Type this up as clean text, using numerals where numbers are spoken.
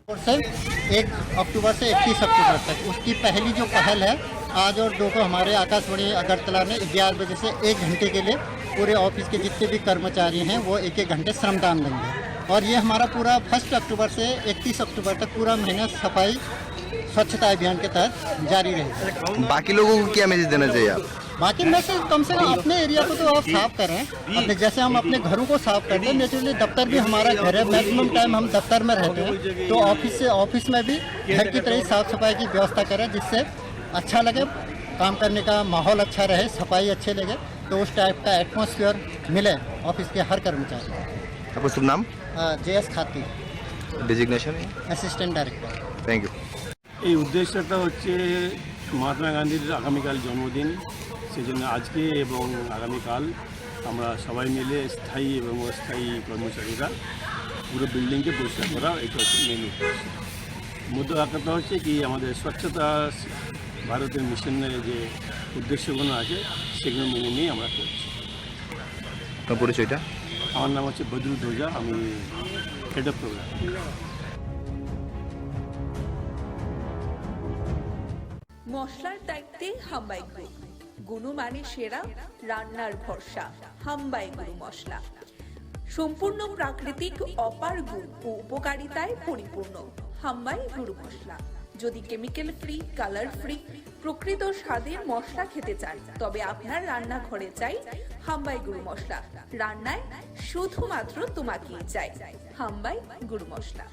और सर 1 अक्टूबर से 31 अक्टूबर तक उसकी पहली जो पहल है, आज और दोपहर हमारे आकाशवाणी अगरतला ने 11 बजे से 1 घंटे के लिए पूरे ऑफिस के जितने भी कर्मचारी हैं वो 1-1 घंटे श्रमदान देंगे। और ये हमारा पूरा 1 अक्टूबर से 31 अक्टूबर तक पूरा महीना सफाई स्वच्छता अभियान के तहत जारी रहेगा। बाकी लोगों को क्या मैसेज देना चाहिए आप? बाकी मैसेज कम से कम अपने एरिया को तो आप साफ करें, अपने जैसे हम अपने घरों को साफ करते हैं। नेचुरली दफ्तर भी हमारा घर है, मैक्सिमम टाइम हम दफ्तर में रहते हैं, तो ऑफिस में भी घर की तरह साफ सफाई की व्यवस्था करें, जिससे अच्छा लगे, काम करने का माहौल अच्छा रहे, सफाई अच्छे लगे, तो उस टाइप का एटमॉस्फेयर मिले ऑफिस के हर कर्मचारी को। आपका शुभ नाम? JS Khati, designation? Assistant director. Thank you. এই উদ্দেশ্যটা হচ্ছে মহাত্মা গান্ধীর আগামীকাল জন্মদিন, সেজন্য আজকে এবং আগামীকাল আমরা সবাই মিলে স্থায়ী এবং অস্থায়ী কর্মচারীরা পুরো বিল্ডিংকে পরিষ্কার করা, এটা হচ্ছে মেন উদ্দেশ্য। মধ্য কথা হচ্ছে কি আমাদের স্বচ্ছতা ভারতের মিশনের যে উদ্দেশ্যগুলো আছে সেগুলো মেনে নিয়ে আমরা করছি। আপনার পরিচয়টা? আমার নাম হচ্ছে বদরুল দোজা, আমি হেড অফ প্রোগ্রাম। মশলার দায়িত্বে হাম্বাই গ্রুপ, গুণমানে সেরা, রান্নার ভরসা। হাম্বাই গুরু মশলা সম্পূর্ণ প্রাকৃতিক, অপার গুণ ও উপকারিতায় পরিপূর্ণ। হাম্বাই গুরু মশলা। যদি কেমিক্যাল ফ্রি, কালার ফ্রি, প্রকৃত স্বাদের মশলা খেতে চান, তবে আপনার রান্নাঘরে চাই হাম্বাই গুরু মশলা। রান্নায় শুধুমাত্র তোমাকেই চাই হাম্বাই গুরু মশলা।